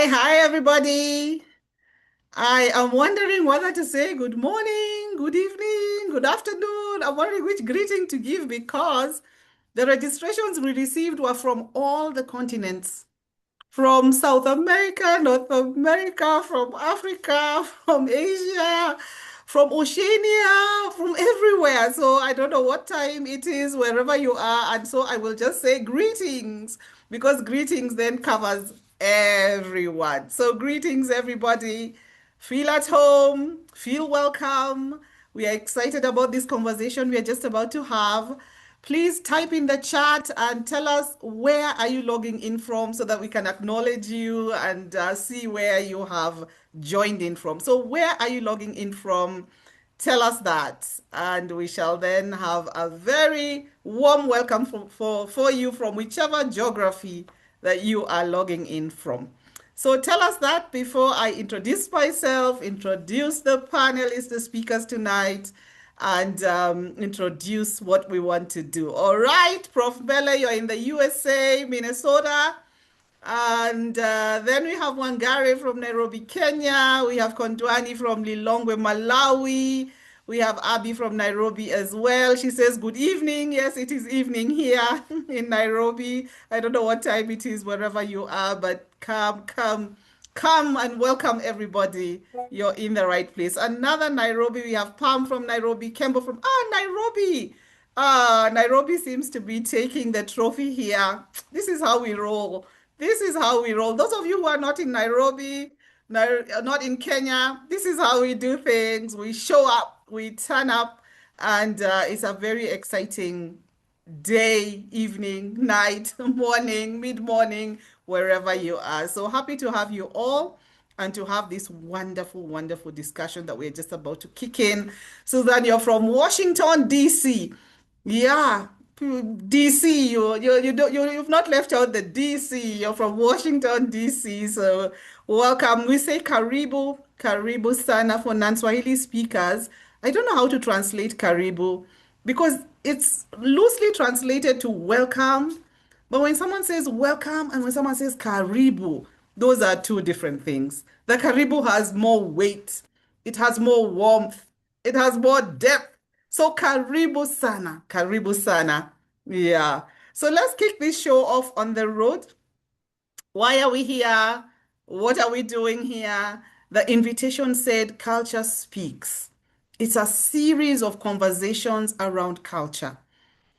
Hi, everybody. I am wondering whether to say good morning, good evening, good afternoon. I'm wondering which greeting to give because the registrations we received were from all the continents, from South America, North America, from Africa, from Asia, from Oceania, from everywhere. So I don't know what time it is wherever you are. And so I will just say greetings because greetings then covers everyone. So greetings, everybody. Feel at home, feel welcome. We are excited about this conversation we are just about to have. Please type in the chat and tell us where are you logging in from so that we can acknowledge you and see where you have joined in from. So where are you logging in from? Tell us that, and we shall then have a very warm welcome for you from whichever geography that you are logging in from. So tell us that before I introduce myself, introduce the panelists, the speakers tonight, and introduce what we want to do. All right, Prof. Bella, you're in the USA, Minnesota. And then we have Wangari from Nairobi, Kenya. We have Kondwani from Lilongwe, Malawi. We have Abby from Nairobi as well. She says, good evening. Yes, it is evening here in Nairobi. I don't know what time it is wherever you are, but come and welcome everybody. You're in the right place. Another Nairobi. We have Pam from Nairobi, Kembo from, Nairobi. Nairobi seems to be taking the trophy here. This is how we roll. This is how we roll. Those of you who are not in Nairobi, not in Kenya, this is how we do things. We show up, we turn up, and it's a very exciting day, evening, night, morning, mid-morning, wherever you are. So happy to have you all and to have this wonderful, wonderful discussion that we're just about to kick in. Susan, you're from Washington, D.C. Yeah, DC, you've not left out the DC. You're from Washington, DC. So welcome. We say karibu, karibu sana for non-Swahili speakers. I don't know how to translate karibu because it's loosely translated to welcome. But when someone says welcome and when someone says karibu, those are two different things. The karibu has more weight, it has more warmth, it has more depth. So karibu sana, karibu sana. Yeah. So let's kick this show off on the road. Why are we here? What are we doing here? The invitation said culture speaks. It's a series of conversations around culture.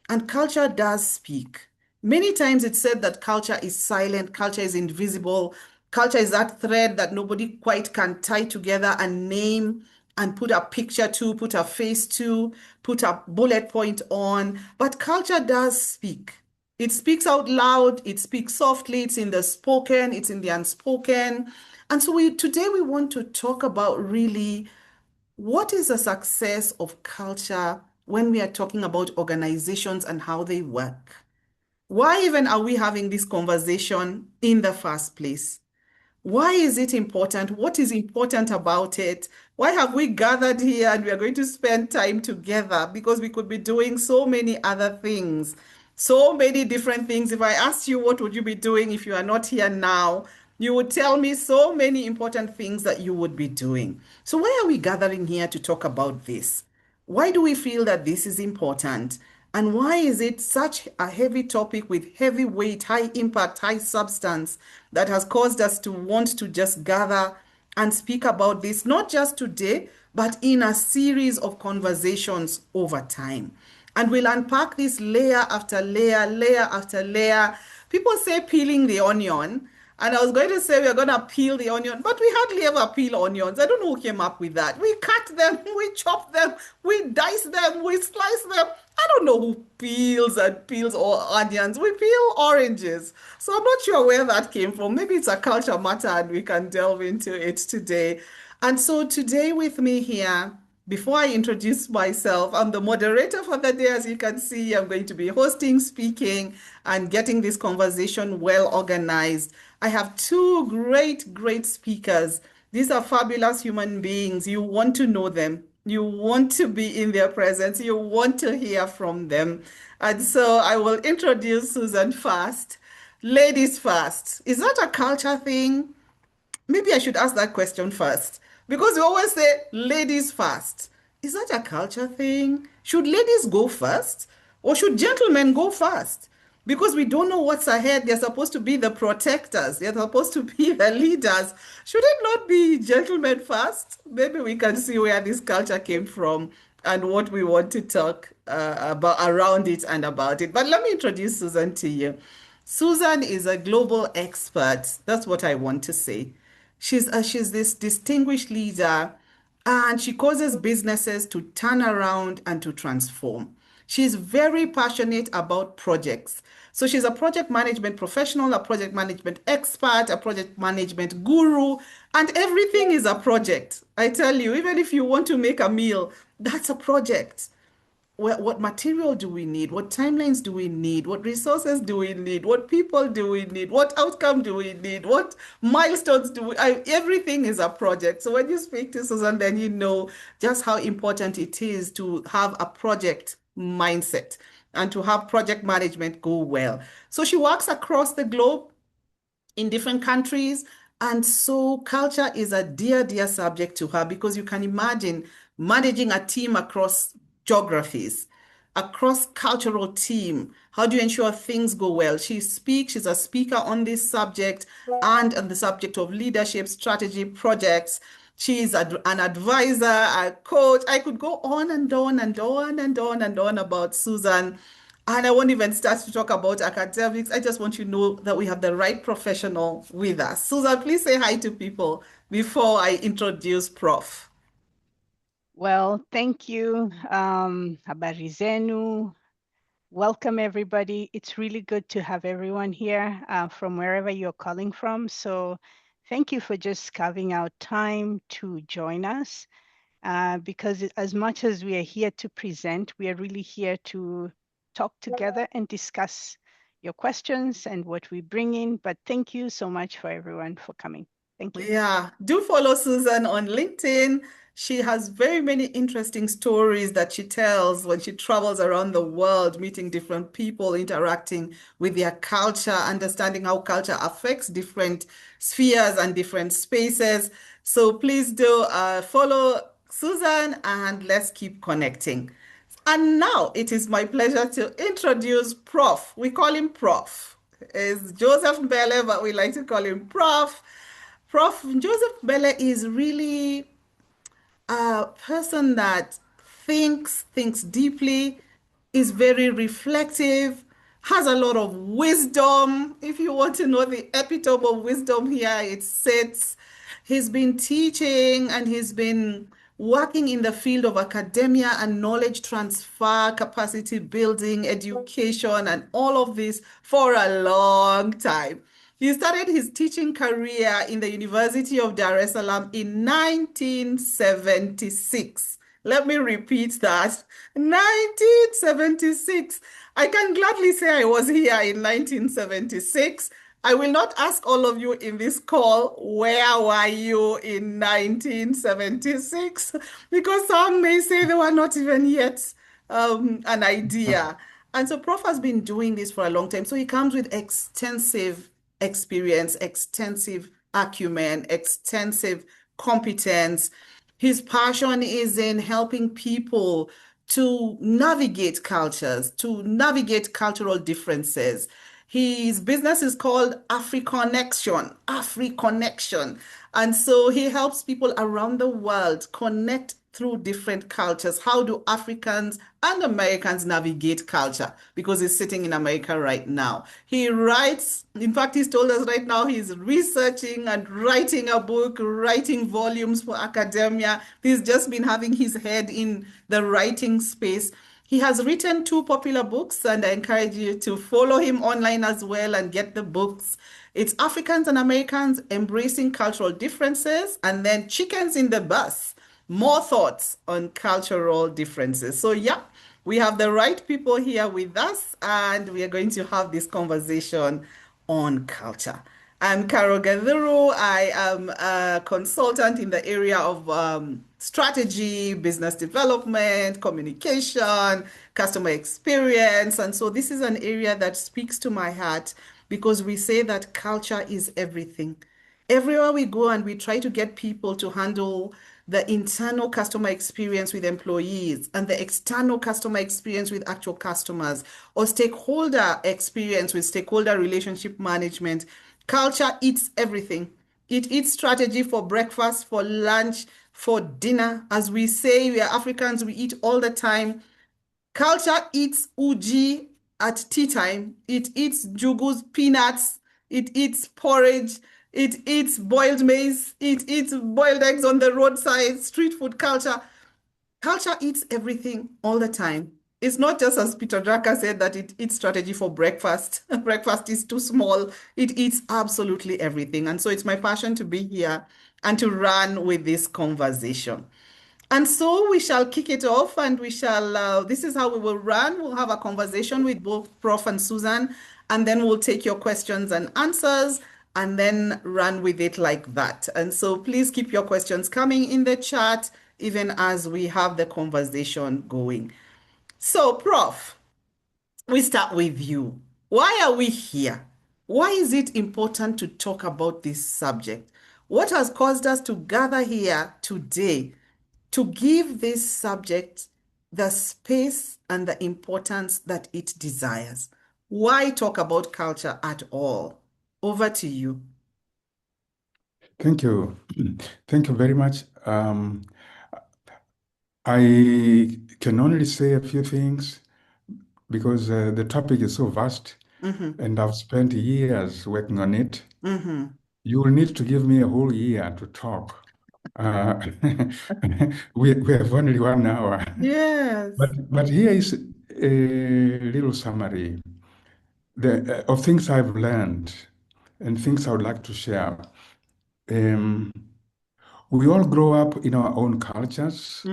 And culture does speak. Many times it's said that culture is silent, culture is invisible, culture is that thread that nobody quite can tie together and name and put a picture to, put a face to, put a bullet point on. But culture does speak. It speaks out loud, it speaks softly, it's in the spoken, it's in the unspoken. And so today we want to talk about really what is the success of culture when we are talking about organizations and how they work? Why even are we having this conversation in the first place? Why is it important? What is important about it? Why have we gathered here and we are going to spend time together? Because we could be doing so many other things, so many different things. If I asked you, what would you be doing if you are not here now? You would tell me so many important things that you would be doing. So, why are we gathering here to talk about this? Why do we feel that this is important? And why is it such a heavy topic with heavy weight, high impact, high substance that has caused us to want to just gather and speak about this, not just today, but in a series of conversations over time? And we'll unpack this layer after layer, layer after layer. People say peeling the onion. And I was going to say we're going to peel the onion, but we hardly ever peel onions. I don't know who came up with that. We cut them, we chop them, we dice them, we slice them. I don't know who peels or onions. We peel oranges. So I'm not sure where that came from. Maybe it's a culture matter and we can delve into it today. And so today with me here, before I introduce myself, I'm the moderator for the day. As you can see, I'm going to be hosting, speaking, and getting this conversation well organized. I have two great, great speakers. These are fabulous human beings. You want to know them. You want to be in their presence. You want to hear from them. And so I will introduce Susan first. Ladies first. Is that a culture thing? Maybe I should ask that question first because we always say ladies first. Is that a culture thing? Should ladies go first or should gentlemen go first? Because we don't know what's ahead. They're supposed to be the protectors, they're supposed to be the leaders. Should it not be gentlemen first? Maybe we can see where this culture came from and what we want to talk about around it and about it. But let me introduce Susan to you. Susan is a global expert. That's what I want to say. She's this distinguished leader and she causes businesses to turn around and to transform. She's very passionate about projects. So she's a project management professional, a project management expert, a project management guru, and everything is a project. I tell you, even if you want to make a meal, that's a project. What material do we need? What timelines do we need? What resources do we need? What people do we need? What outcome do we need? What milestones do everything is a project. So when you speak to Susan, then you know just how important it is to have a project mindset and to have project management go well. So she works across the globe in different countries. And so culture is a dear, dear subject to her because you can imagine managing a team across geographies, across cultural team. How do you ensure things go well? She's a speaker on this subject and on the subject of leadership, strategy, projects. She's an advisor, a coach. I could go on and on and on and on and on about Susan. And I won't even start to talk about academics. I just want you to know that we have the right professional with us. Susan, please say hi to people before I introduce Prof. Well, thank you, habari zenu. Welcome, everybody. It's really good to have everyone here from wherever you're calling from. So thank you for just carving out time to join us because as much as we are here to present, we are really here to talk together and discuss your questions and what we bring in. But thank you so much for everyone for coming. Thank you. Yeah, do follow Susan on LinkedIn. She has very many interesting stories that she tells when she travels around the world, meeting different people, interacting with their culture, understanding how culture affects different spheres and different spaces. So please do follow Susan and let's keep connecting. And now it is my pleasure to introduce Prof. We call him Prof. It's Joseph Mbele, but we like to call him Prof. Prof. Joseph Mbele is really a person that thinks deeply, is very reflective, has a lot of wisdom. If you want to know the epitome of wisdom here, it sits. He's been teaching and he's been working in the field of academia and knowledge transfer, capacity building, education, and all of this for a long time. He started his teaching career in the University of Dar es Salaam in 1976. Let me repeat that, 1976. I can gladly say I was here in 1976. I will not ask all of you in this call, where were you in 1976? Because some may say they were not even yet an idea. And so Prof has been doing this for a long time. So he comes with extensive experience, extensive acumen, extensive competence. His passion is in helping people to navigate cultures, to navigate cultural differences. His business is called AfriConnection, AfriConnection. And so he helps people around the world connect through different cultures. How do Africans and Americans navigate culture? Because he's sitting in America right now. He writes, in fact, he's told us right now he's researching and writing a book, writing volumes for academia. He's just been having his head in the writing space. He has written two popular books, and I encourage you to follow him online as well and get the books. It's Africans and Americans Embracing Cultural Differences, and then Chickens in the Bus, more thoughts on cultural differences. So, yeah, we have the right people here with us, and we are going to have this conversation on culture. I'm Carol Gaduru. I am a consultant in the area of strategy, business development, communication, customer experience. And so this is an area that speaks to my heart because we say that culture is everything. Everywhere we go and we try to get people to handle the internal customer experience with employees and the external customer experience with actual customers or stakeholder experience with stakeholder relationship management. Culture eats everything. It eats strategy for breakfast, for lunch, for dinner. As we say, we are Africans, we eat all the time. Culture eats uji at tea time. It eats jugus, peanuts. It eats porridge. It eats boiled maize. It eats boiled eggs on the roadside, street food culture. Culture eats everything all the time. It's not just as Peter Drucker said that it eats strategy for breakfast. Breakfast is too small. It eats absolutely everything. And so it's my passion to be here and to run with this conversation. And so we shall kick it off and we shall, this is how we will run. We'll have a conversation with both Prof and Susan, and then we'll take your questions and answers and then run with it like that. And so please keep your questions coming in the chat, even as we have the conversation going. So, Prof, we start with you. Why are we here? Why is it important to talk about this subject? What has caused us to gather here today to give this subject the space and the importance that it desires? Why talk about culture at all? Over to you. Thank you. Thank you very much. I can only say a few things because the topic is so vast and I've spent years working on it. You will need to give me a whole year to talk. We have only 1 hour. Yes. But here is a little summary of things I've learned and things I would like to share. We all grow up in our own cultures.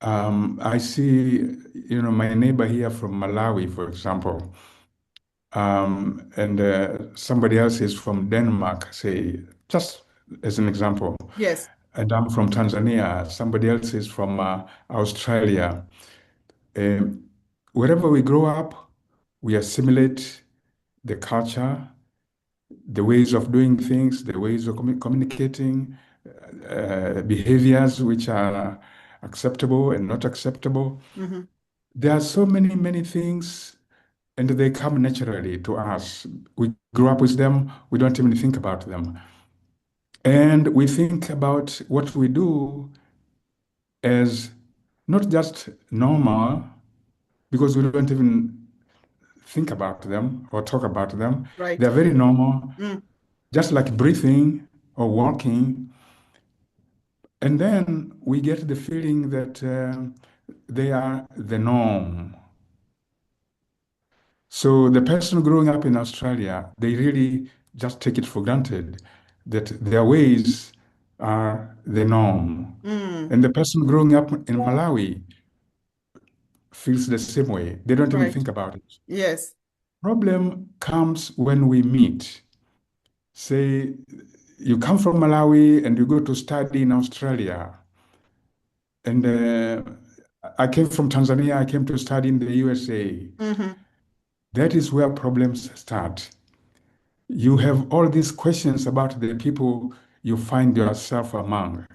I see, my neighbor here from Malawi, for example, and somebody else is from Denmark, say, just as an example. Yes. And I'm from Tanzania. Somebody else is from Australia. Wherever we grow up, we assimilate the culture, the ways of doing things, the ways of communicating, behaviors which are acceptable and not acceptable. There are so many, many things, and they come naturally to us. We grew up with them, we don't even think about them. And we think about what we do as not just normal, because we don't even think about them or talk about them. Right. They're very normal, just like breathing or walking. And then we get the feeling that they are the norm. So the person growing up in Australia, they really just take it for granted that their ways are the norm. And the person growing up in Malawi, feels the same way. They don't even Right. think about it. Yes. Problem comes when we meet. Say you come from Malawi and you go to study in Australia. And I came from Tanzania, I came to study in the USA. Mm-hmm. That is where problems start. You have all these questions about the people you find yourself among.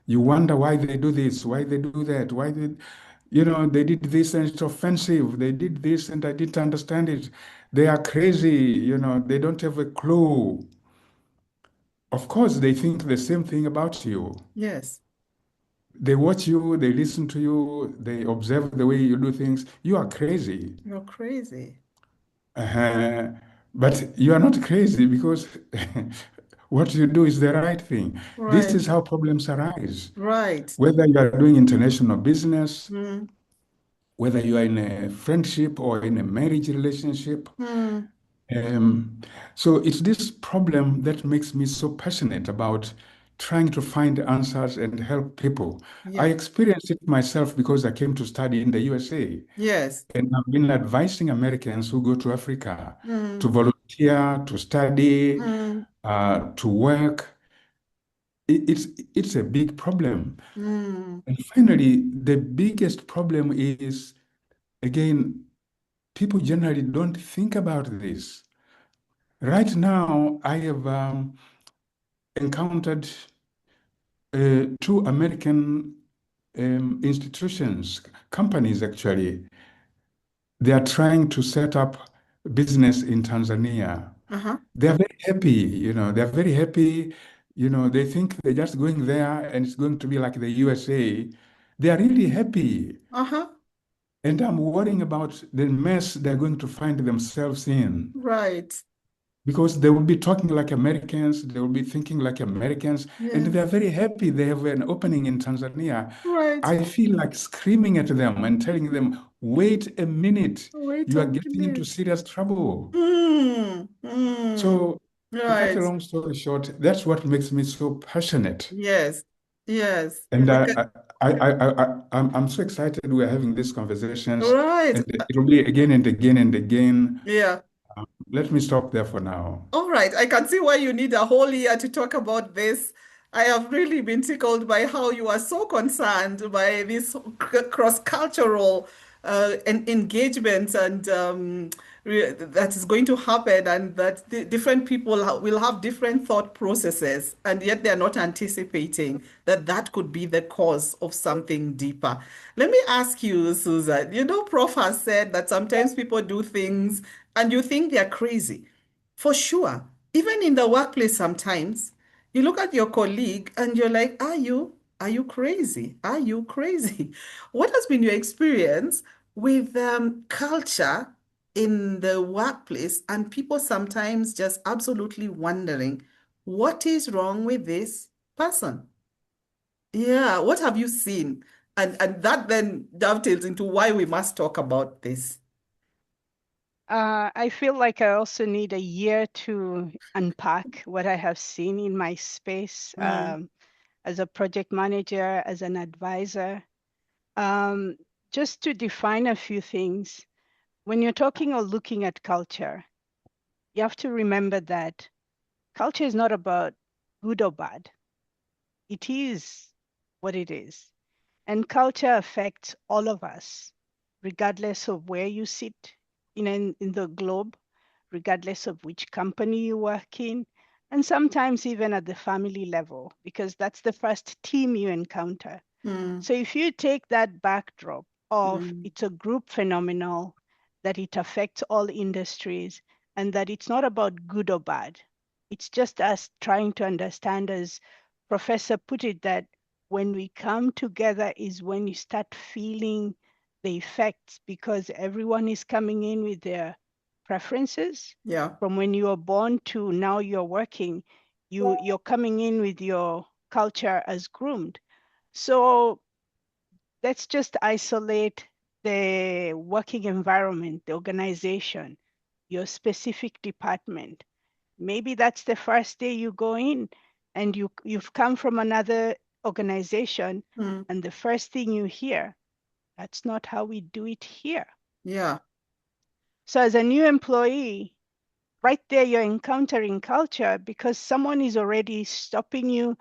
You wonder why they do this, why they do that, why they did this and it's offensive. They did this and I didn't understand it. They are crazy, they don't have a clue. Of course, they think the same thing about you. Yes. They watch you, they listen to you, they observe the way you do things. You are crazy. You're crazy. Uh, but you are not crazy because what you do is the right thing. This Right. is how problems arise. Right. Whether you are doing international business, Mm. whether you are in a friendship or in a marriage relationship. Mm. Um, so it's this problem that makes me so passionate about trying to find answers and help people. I Yeah. experienced it myself because I came to study in the USA. Yes. And I've been advising Americans who go to Africa to Mm. volunteer, to study, Mm. to work. It's a big problem. Mm. And finally, the biggest problem is, again, people generally don't think about this. Right now, I have encountered two American institutions, companies actually. They are trying to set up business in Tanzania. Uh-huh. They are very happy, they're very happy. They think they're just going there and it's going to be like the USA. They are really happy. Uh-huh. And I'm worrying about the mess they're going to find themselves in. Right. Because they will be talking like Americans, they will be thinking like Americans, and they Yes. are very happy they have an opening in Tanzania. Right. I feel like screaming at them and telling them, wait a minute, Wait you a are getting into minute. serious trouble. Mm. Mm. So, to cut a Right. long story short, that's what makes me so passionate. Yes. Yes. And I can. I'm so excited we're having these conversations, Right. and it will be again and again and again. Yeah. Let me stop there for now. All right, I can see why you need a whole year to talk about this. I have really been tickled by how you are so concerned by this cross-cultural engagement and that is going to happen, and that the different people will have different thought processes, and yet they're not anticipating that that could be the cause of something deeper. Let me ask you, Susan, Prof has said that sometimes people do things and you think they're crazy. For sure. Even in the workplace sometimes, you look at your colleague and you're like, are you crazy? Are you crazy? What has been your experience with culture in the workplace and people sometimes just absolutely wondering, what is wrong with this person? Yeah, what have you seen? And that then dovetails into why we must talk about this. I feel like I also need a year to unpack what I have seen in my space Mm, as a project manager, as an advisor. Um, just to define a few things, when you're talking or looking at culture, you have to remember that culture is not about good or bad. It is what it is. And culture affects all of us, regardless of where you sit in the globe, regardless of which company you work in, and sometimes even at the family level, because that's the first team you encounter. mm, So if you take that backdrop of mm, it's a group phenomenon, that it affects all industries, and that it's not about good or bad, it's just us trying to understand, as Professor put it, that when we come together is when you start feeling the effects, because everyone is coming in with their preferences. yeah. From when you are born to now you're working, you're coming in with your culture as groomed. So let's just isolate the working environment, the organization, your specific department. Maybe that's the first day you go in and you've come from another organization, Mm, and the first thing you hear, That's not how we do it here. Yeah. So as a new employee, right there, you're encountering culture because someone is already stopping you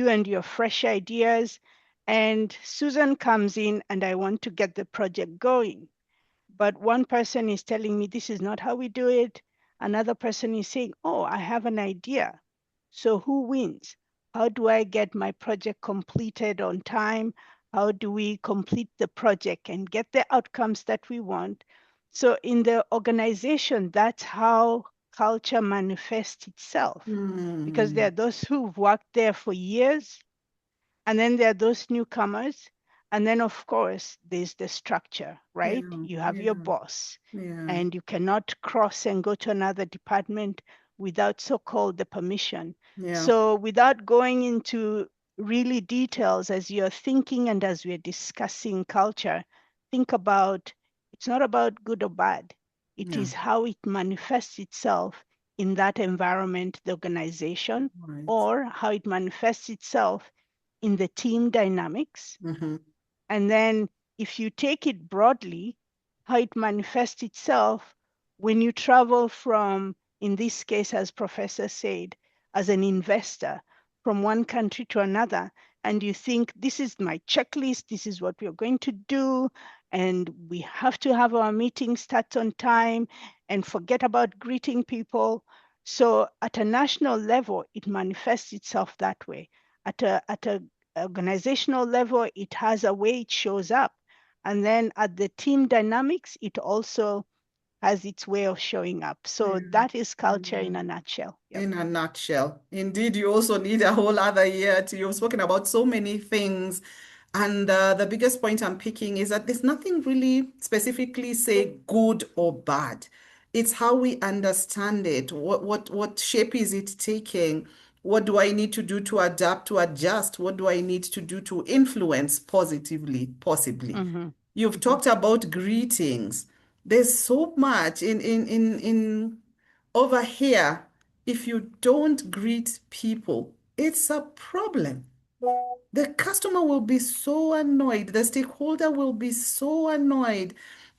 and your fresh ideas. And Susan comes in and I want to get the project going. But one person is telling me this is not how we do it. Another person is saying, oh, I have an idea. So who wins? How do I get my project completed on time? How do we complete the project and get the outcomes that we want? So in the organization, that's how culture manifests itself. Because there are those who've worked there for years, and then there are those newcomers. And then, of course, there's the structure, right? Yeah, You have your boss, yeah, and you cannot cross and go to another department without so-called the permission. yeah. So without going into really details as you're thinking and as we're discussing culture, think about, it's not about good or bad. It Yeah. is how it manifests itself in that environment, the organization, Right. or how it manifests itself in the team dynamics. And then if you take it broadly, how it manifests itself when you travel from, in this case, as Professor said, as an investor from one country to another, and you think, this is my checklist, this is what we're going to do, and we have to have our meeting start on time, and forget about greeting people. So at a national level, it manifests itself that way. At a organizational level, it has a way it shows up. And then at the team dynamics, it also has its way of showing up. So that is culture in a nutshell. Yep. In a nutshell. Indeed, you also need a whole other year to, you've spoken about so many things. And the biggest point I'm picking is that there's nothing really specifically say good or bad. It's how we understand it. What shape is it taking? What do I need to do to adapt, to adjust? What do I need to do to influence positively, possibly? You've talked about greetings. There's so much in over here. If you don't greet people, it's a problem. The customer will be so annoyed. The stakeholder will be so annoyed.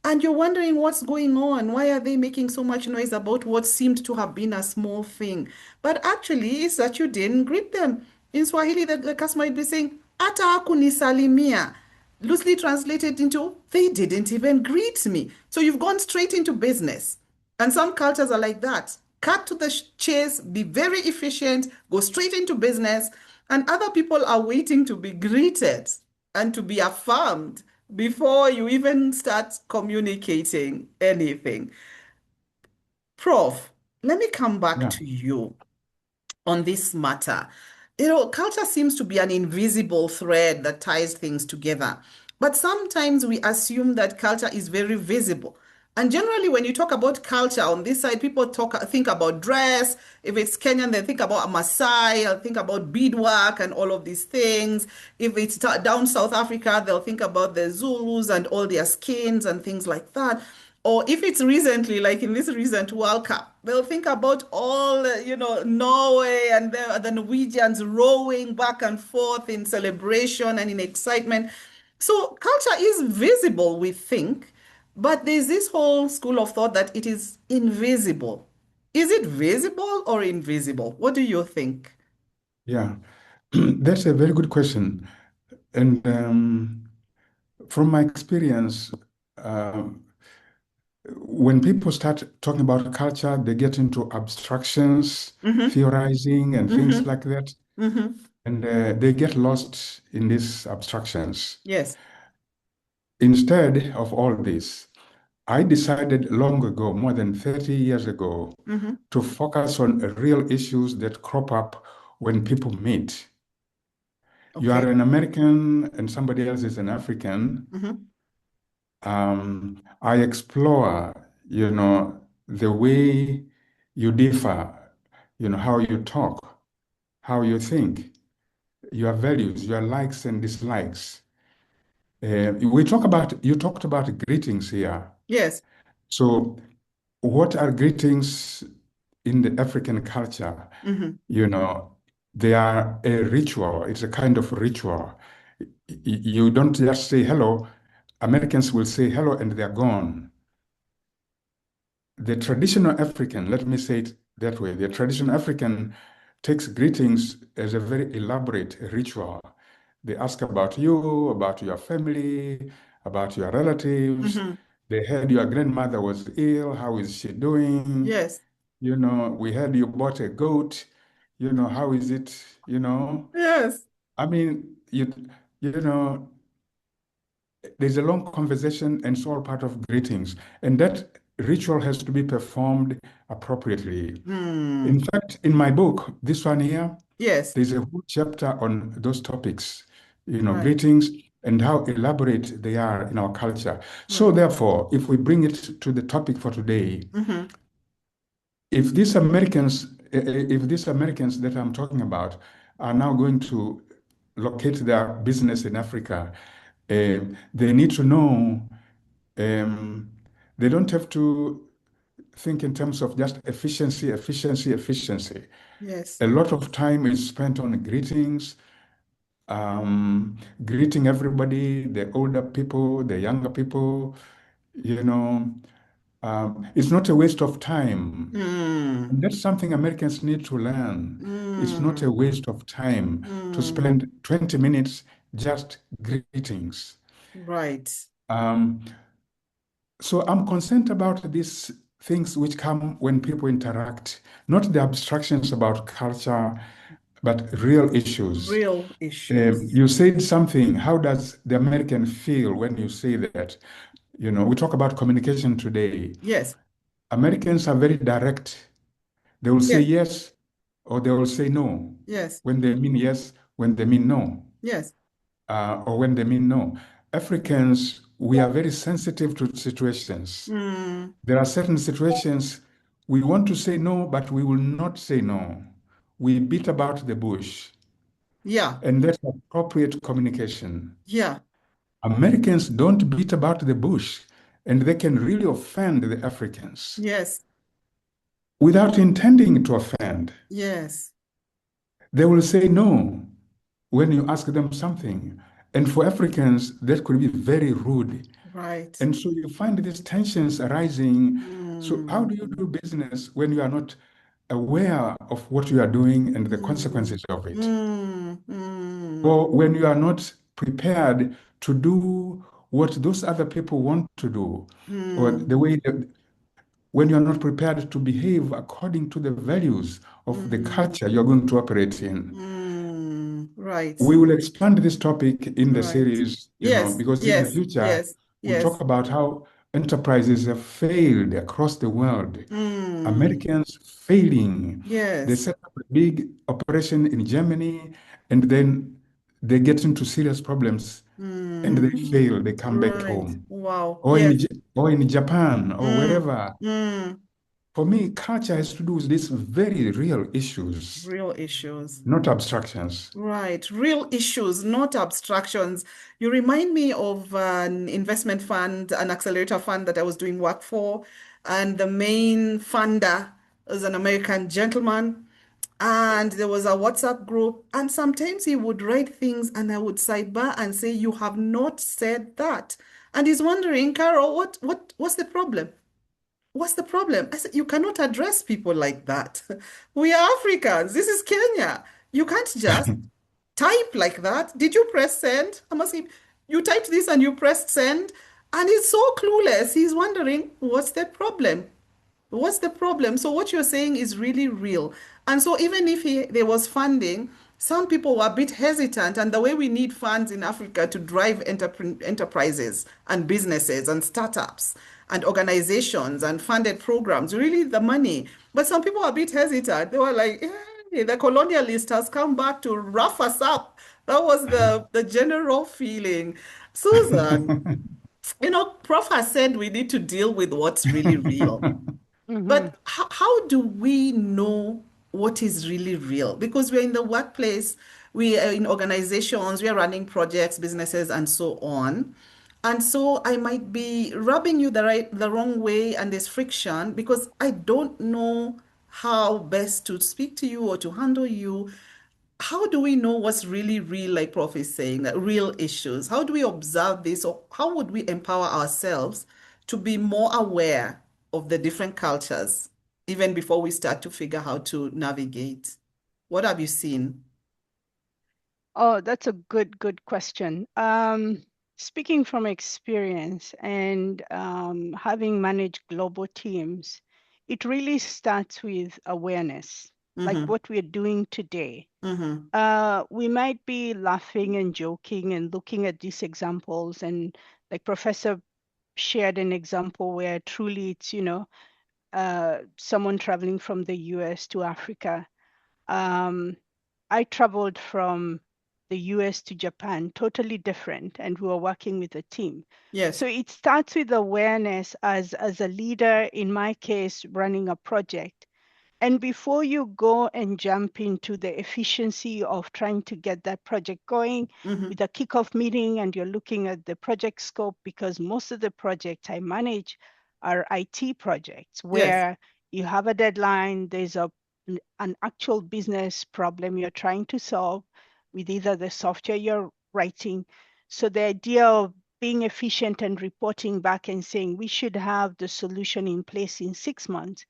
And you're wondering what's going on. Why are they making so much noise about what seemed to have been a small thing? But actually, it's that you didn't greet them. In Swahili, the customer would be saying, Ata hakunisalimia. Loosely translated into, they didn't even greet me. So you've gone straight into business. And some cultures are like that. Cut to the chase, be very efficient, go straight into business. And other people are waiting to be greeted and to be affirmed before you even start communicating anything. Prof, let me come back Yeah. to you on this matter. Culture seems to be an invisible thread that ties things together. But sometimes we assume that culture is very visible. And generally, when you talk about culture on this side, people think about dress. If it's Kenyan, they think about a Maasai, think about beadwork and all of these things. If it's down South Africa, they'll think about the Zulus and all their skins and things like that. Or if it's recently, like in this recent World Cup, they'll think about all, Norway and the Norwegians rowing back and forth in celebration and in excitement. So culture is visible, we think, but there's this whole school of thought that it is invisible. Is it visible or invisible? What do you think? Yeah. That's a very good question. And from my experience, um, when people start talking about culture, they get into abstractions, theorizing, and things like that. And they get lost in these abstractions. Yes. Instead of all this, I decided long ago, more than 30 years ago, to focus on real issues that crop up when people meet. You are Okay. an American and somebody else is an African. I explore, the way you differ, how you talk, how you think, your values, your likes and dislikes. You talked about greetings here. Yes. So what are greetings in the African culture? They are a ritual. It's a kind of ritual. You don't just say hello, Americans will say hello and they're gone. The traditional African, let me say it that way, the traditional African takes greetings as a very elaborate ritual. They ask about you, about your family, about your relatives. Mm-hmm. They heard your grandmother was ill. How is she doing? Yes. We heard you bought a goat. How is it? Yes. I mean, you know, there's a long conversation and it's all part of greetings. And that ritual has to be performed appropriately. Hmm. In fact, in my book, this one here, Yes. there's a whole chapter on those topics, Right. greetings and how elaborate they are in our culture. So Right. therefore, if we bring it to the topic for today, Mm-hmm. if these Americans that I'm talking about are now going to locate their business in Africa, they need to know um, they don't have to think in terms of just efficiency, efficiency, efficiency. Yes. A lot of time is spent on greetings, greeting everybody, the older people, the younger people, you know. It's not a waste of time. Hmm. And that's something Americans need to learn. It's not Hmm. a waste of time to Hmm. spend 20 minutes just greetings. Right. Um, so I'm concerned about these things which come when people interact, not the abstractions about culture, but real issues. Real issues. You said something. How does the American feel when you say that? We talk about communication today. Yes. Americans are very direct. They will say Yes. yes or they will say no. Yes. When they mean yes, when they mean no, Yes. or when they mean no. Africans, we are very sensitive to situations. Hmm. There are certain situations we want to say no, but we will not say no. We beat about the bush, Yeah. and that's appropriate communication. Yeah. Americans don't beat about the bush, and they can really offend the Africans Yes. without intending to offend. Yes. They will say no when you ask them something. And for Africans, that could be very rude. Right. And so you find these tensions arising. So, how Hmm. do you do business when you are not aware of what you are doing and the Hmm. consequences of it? Hmm. Hmm. Or when you are not prepared to do what those other people want to do, or Hmm. the way that when you're not prepared to behave according to the values of the Hmm. culture you're going to operate in. Hmm. Right. We will expand this topic in the Right. series, Yes. because in the Yes. future, Yes. we'll talk Yes. about how enterprises have failed across the world. Hmm. Americans failing. They Yes. set up a big operation in Germany and then they get into serious problems and they Hmm. fail. They come back Right. home. Wow. Or in, Yes. J- or in Japan or Hmm. wherever. Hmm. For me, culture has to do with these very real issues, Real issues. not abstractions. Right, real issues, not abstractions. You remind me of an investment fund, an accelerator fund that I was doing work for, and the main funder was an American gentleman, and there was a WhatsApp group, and sometimes he would write things, and I would sidebar and say, "You have not said that," and he's wondering, Carol, what's the problem? What's the problem? I said, you cannot address people like that. We are Africans. This is Kenya. You can't just type like that. Did you press send? I'm asking, you typed this and you pressed send, and he's so clueless. He's wondering, what's the problem? What's the problem? So what you're saying is really real. And so even if there was funding, some people were a bit hesitant. And the way we need funds in Africa to drive enterprises and businesses and startups and organizations and funded programs, really the money. But some people were a bit hesitant. They were like, hey, the colonialist has come back to rough us up. That was the general feeling. Susan, Prof has said we need to deal with what's really real. Hmm. But how do we know what is really real? Because we're in the workplace, we are in organizations, we are running projects, businesses, and so on. And so I might be rubbing you the wrong way, and there's friction because I don't know how best to speak to you or to handle you. how do we know what's really real, like Prof is saying, that real issues? How do we observe this, or how would we empower ourselves to be more aware of the different cultures, even before we start to figure how to navigate? What have you seen? Oh, that's a good question. Speaking from experience and having managed global teams, it really starts with awareness, like Mm-hmm. what we're doing today. Mm-hmm. We might be laughing and joking and looking at these examples, and like Professor shared an example where truly it's, someone traveling from the US to Africa. Um, I traveled from the US to Japan, totally different, and we were working with a team. Yes. So it starts with awareness as a leader, in my case, running a project. And before you go and jump into the efficiency of trying to get that project going Mm-hmm. with a kickoff meeting and you're looking at the project scope, because most of the projects I manage are IT projects Yes. where you have a deadline, there's an actual business problem you're trying to solve with either the software you're writing. So the idea of being efficient and reporting back and saying we should have the solution in place in 6 months,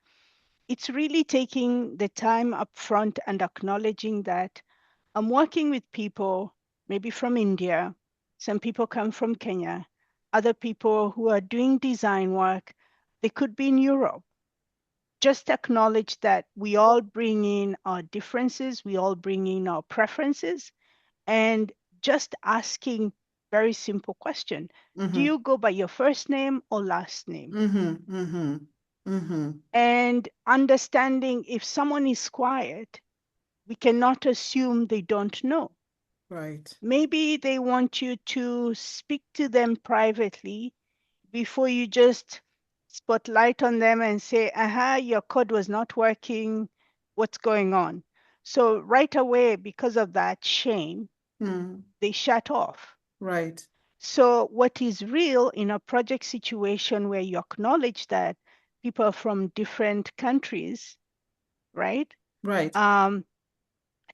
it's really taking the time up front and acknowledging that I'm working with people, maybe from India, some people come from Kenya, other people who are doing design work, they could be in Europe. Just acknowledge that we all bring in our differences, we all bring in our preferences, and just asking very simple question. Do Mm-hmm. you go by your first name or last name? Mm-hmm. Mm-hmm. Mm-hmm. And understanding if someone is quiet, we cannot assume they don't know. Right. Maybe they want you to speak to them privately before you just spotlight on them and say, aha, your code was not working. What's going on? So right away, because of that shame, Mm. they shut off. Right. So what is real in a project situation where you acknowledge that people are from different countries, right? Right. Um,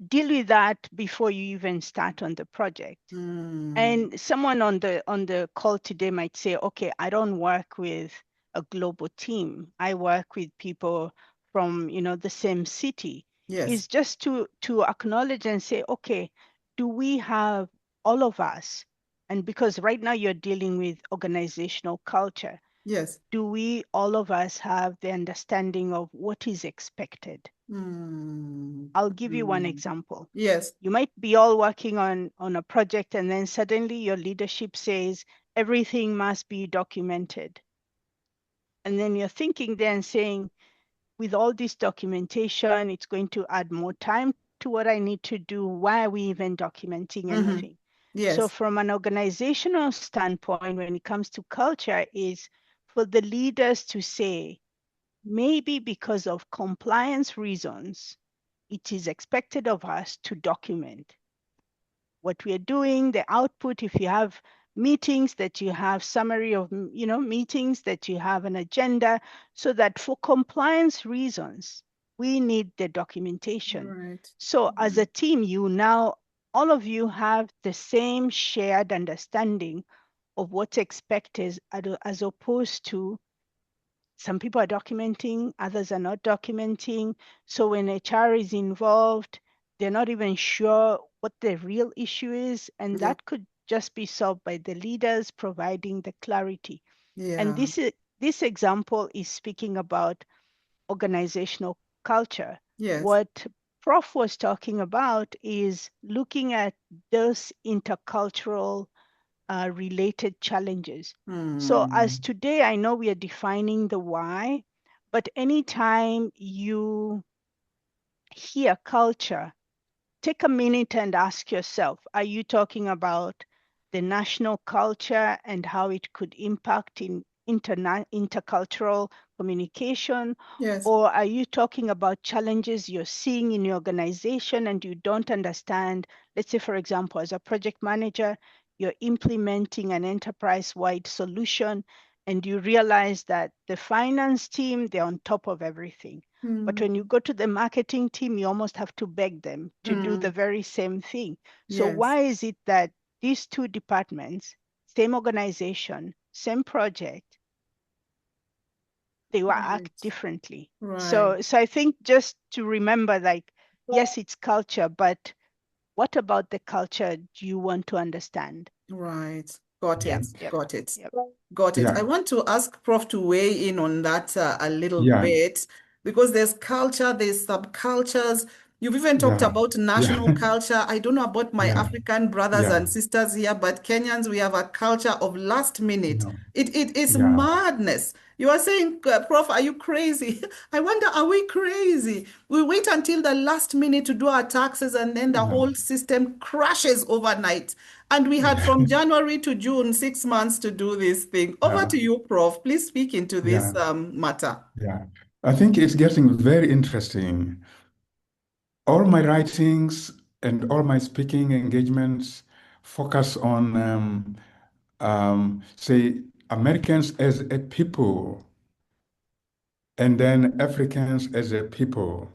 deal with that before you even start on the project. Mm. And someone on the call today might say, okay, I don't work with a global team. I work with people from, the same city. Yes. Is just to acknowledge and say, okay, do we have all of us? And because right now you're dealing with organizational culture, Yes. do we all of us have the understanding of what is expected? Mm. I'll give you one Mm. example. Yes. You might be all working on a project and then suddenly your leadership says everything must be documented. And then you're thinking then saying, with all this documentation, it's going to add more time to what I need to do. Why are we even documenting Mm-hmm. anything? So Yes. from an organizational standpoint, when it comes to culture, is for the leaders to say, maybe because of compliance reasons, it is expected of us to document what we are doing, the output. If you have meetings, that you have summary of meetings, that you have an agenda, so that for compliance reasons, we need the documentation. Right. So as a Right. team, all of you have the same shared understanding of what's expected as opposed to some people are documenting, others are not documenting. So when HR is involved, they're not even sure what the real issue is. And Yeah. that could just be solved by the leaders providing the clarity. And Yeah. this example is speaking about organizational culture. Yes. What Prof was talking about is looking at those intercultural related challenges. So as Mm. today, I know we are defining the why, but anytime you hear culture, take a minute and ask yourself, are you talking about the national culture and how it could impact in intercultural communication? Yes. Or are you talking about challenges you're seeing in your organization and you don't understand? Let's say, for example, as a project manager, you're implementing an enterprise-wide solution and you realize that the finance team, they're on top of everything. But when you go to the marketing team, you almost have to beg them to do the very same thing. So Yes. why is it that these two departments, same organization, same project, they will act Right. differently? Right. So I think just to remember, like, yes, it's culture, but what about the culture do you want to understand? Right. Got Yep, it. yep, Got it. yep. Got it. I Yeah. want to ask Prof to weigh in on that a little Yeah. bit because there's culture, there's subcultures. You've even talked Yeah. about Yeah. national culture. I don't know about my Yeah. African brothers Yeah. and sisters here, but Kenyans, we have a culture of last minute. No. It is Yeah. madness. You are saying, Prof, are you crazy? I wonder, are we crazy? We wait until the last minute to do our taxes and then the Yeah. whole system crashes overnight. And we had from January to June, 6 months to do this thing. Over Yeah. to you, Prof. Please speak into this Yeah. matter. Yeah. I think it's getting very interesting. All my writings and all my speaking engagements focus on, say, Americans as a people, and then Africans as a people.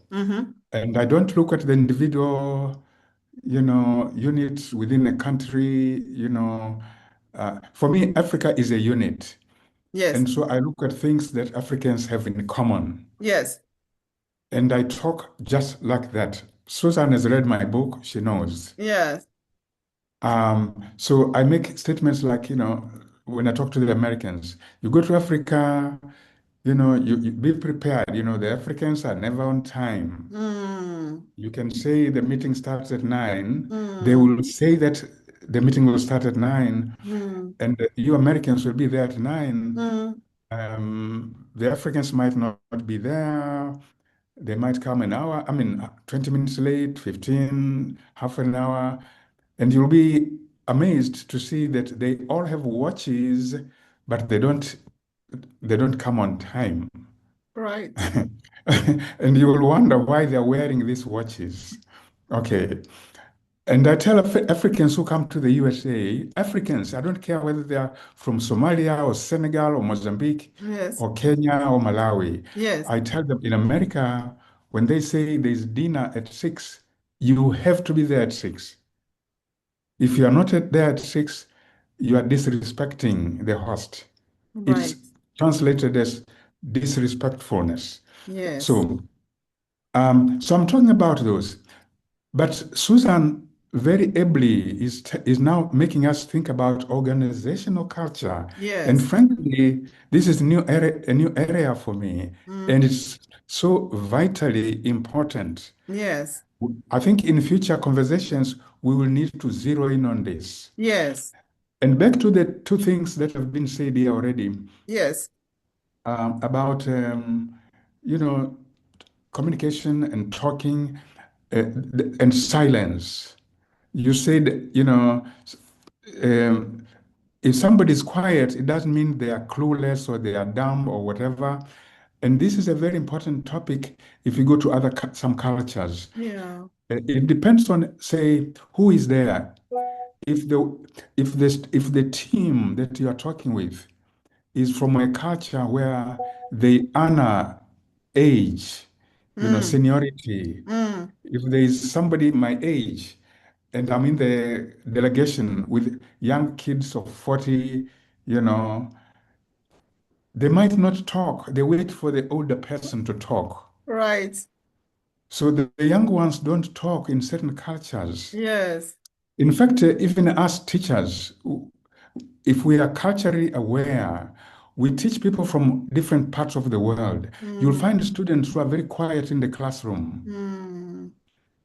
And I don't look at the individual, units within a country, For me, Africa is a unit. Yes, And so I look at things that Africans have in common. yes, And I talk just like that. Susan has read my book, she knows. yes, So I make statements like, when I talk to the Americans, you go to Africa, you be prepared. The Africans are never on time. You can say the meeting starts at 9. They will say that the meeting will start at 9, and you Americans will be there at 9. The Africans might not be there. They might come an hour, 20 minutes late, 15, half an hour, and you'll be amazed to see that they all have watches, but they don't come on time. right. And you will wonder why they're wearing these watches. Okay. And I tell Africans who come to the USA, Africans, I don't care whether they are from Somalia or Senegal or Mozambique Yes, or Kenya or Malawi. yes, I tell them in America, when they say there's dinner at 6, you have to be there at 6. If you are not there at 6, you are disrespecting the host. It's right. translated as disrespectfulness. Yes, So, so I'm talking about those. But Susan very ably is now making us think about organizational culture. And yes. frankly, this is a new area for me. And it's so vitally important. Yes, I think in future conversations, we will need to zero in on this. yes, And back to the two things that have been said here already yes, about, you know, communication and talking and silence. You said, um, if somebody's quiet, it doesn't mean they are clueless or they are dumb or whatever. And this is a very important topic if you go to some cultures. yeah. It depends on, say, who is there. If the team that you are talking with is from a culture where they honor age, seniority. Mm, If there is somebody my age and I'm in the delegation with young kids of 40, you know, they might not talk. They wait for the older person to talk. right. So the young ones don't talk in certain cultures. Yes. In fact, even as teachers, if we are culturally aware, we teach people from different parts of the world. You'll find students who are very quiet in the classroom. Mm,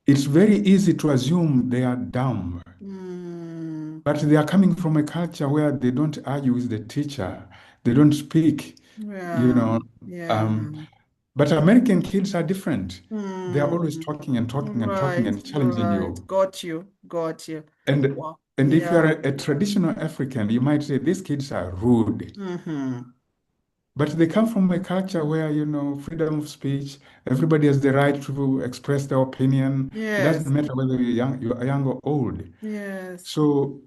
It's very easy to assume they are dumb, mm, but they are coming from a culture where they don't argue with the teacher, they don't speak, you yeah, know. yeah. Um, but American kids are different. They are always Mm, talking and talking and talking right, and challenging right. you. Got you, got you. And Wow. and if you are Yeah. a traditional African, you might say these kids are rude. But they come from a culture where, freedom of speech, everybody has the right to express their opinion. It doesn't Yes, matter whether you're young or old. yes. So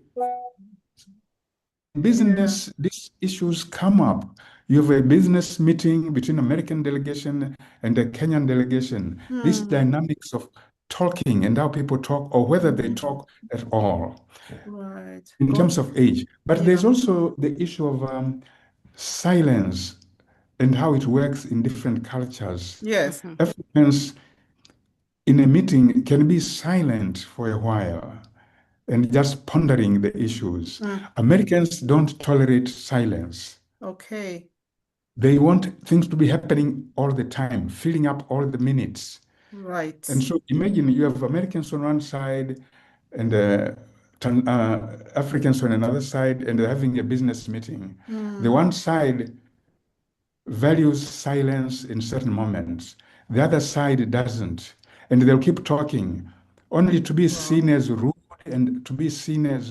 business, these issues come up. You have a business meeting between American delegation and the Kenyan delegation. These dynamics of talking and how people talk, or whether they talk at all, Right. in terms of age. But Yeah. there's also the issue of silence and how it works in different cultures. Yes. Africans in a meeting can be silent for a while and just pondering the issues. Americans don't tolerate silence. Okay. They want things to be happening all the time, filling up all the minutes. Right. And so imagine you have Americans on one side and Africans on another side, and they're having a business meeting. The one side values silence in certain moments, the other side doesn't. And they'll keep talking, only to be seen as rude and to be seen as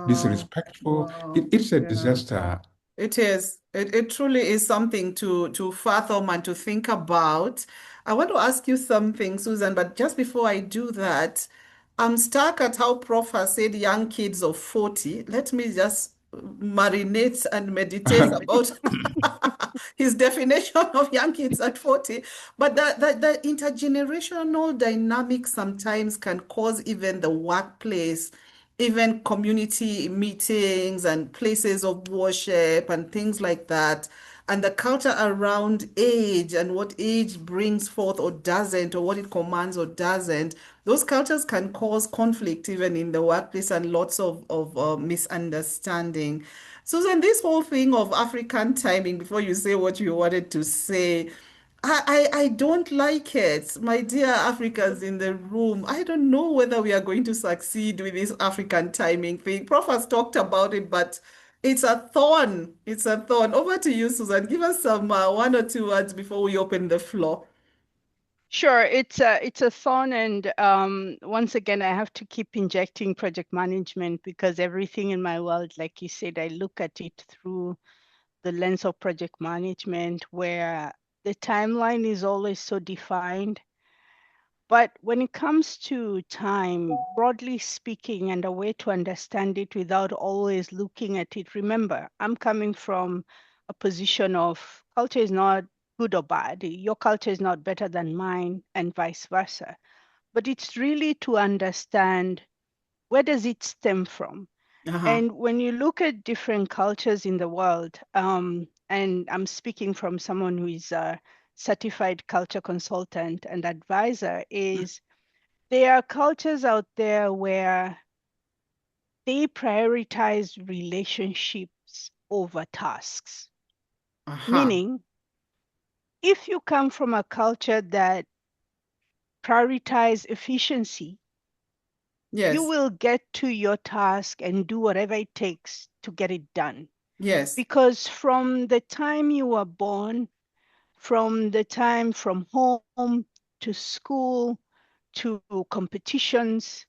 disrespectful. Wow. It's a Yeah. disaster. It is. It truly is something to fathom and to think about. I want to ask you something, Susan, but just before I do that, I'm stuck at how Prof has said young kids of 40. Let me just marinate and meditate about his definition of young kids at 40. But the intergenerational dynamic sometimes can cause even the workplace, even community meetings and places of worship and things like that. And the culture around age and what age brings forth or doesn't, or what it commands or doesn't, those cultures can cause conflict even in the workplace and lots of misunderstanding. Susan, this whole thing of African timing, before you say what you wanted to say, I don't like it. My dear Africans in the room, I don't know whether we are going to succeed with this African timing thing. Prof has talked about it, but it's a thorn. It's a thorn. Over to you, Susan. Give us some one or two words before we open the floor. Sure, it's a thorn, and once again, I have to keep injecting project management because everything in my world, like you said, I look at it through the lens of project management, where the timeline is always so defined. But when it comes to time, broadly speaking, and a way to understand it without always looking at it, remember, I'm coming from a position of culture is not good or bad. Your culture is not better than mine, and vice versa. But it's really to understand where does it stem from. And when you look at different cultures in the world, and I'm speaking from someone who is a certified culture consultant and advisor, is there are cultures out there where they prioritize relationships over tasks. Meaning, if you come from a culture that prioritize efficiency, you will get to your task and do whatever it takes to get it done. Yes. Because from the time you were born, from the time from home to school, to competitions,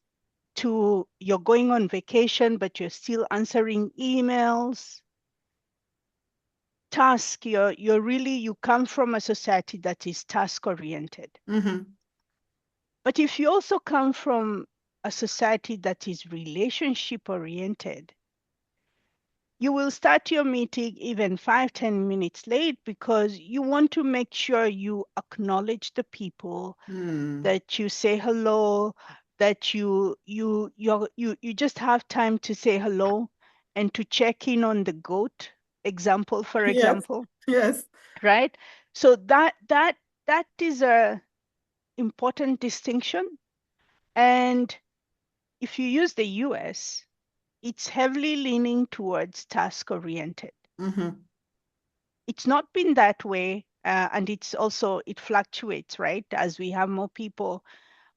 to you're going on vacation, but you're still answering emails, task, you come from a society that is task oriented. But if you also come from a society that is relationship oriented, you will start your meeting even 5-10 minutes late because you want to make sure you acknowledge the people, that you say hello, that you just have time to say hello and to check in on the goat example, for example. Yes. Right? So that is a important distinction. And if you use the US, it's heavily leaning towards task-oriented. It's not been that way, and it fluctuates, right, as we have more people.